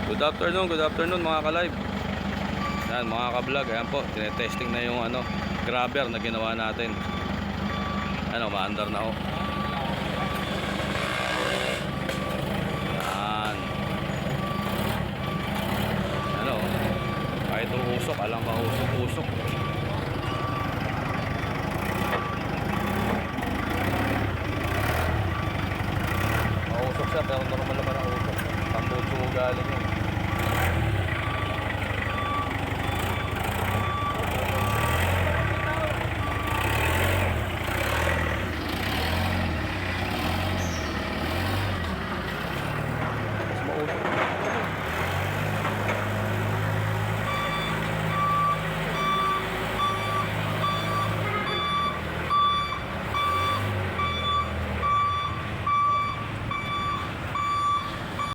Good afternoon mga ka-live. Yan mga ka-vlog, ayan po, tinetesting na yung grabber na ginawa natin. Ano, maandar na ho. Yan. Ano, kahit uusok, alam pa usok-usok. Mausok siya, pero normal naman ang usok. Tambutso galing yun.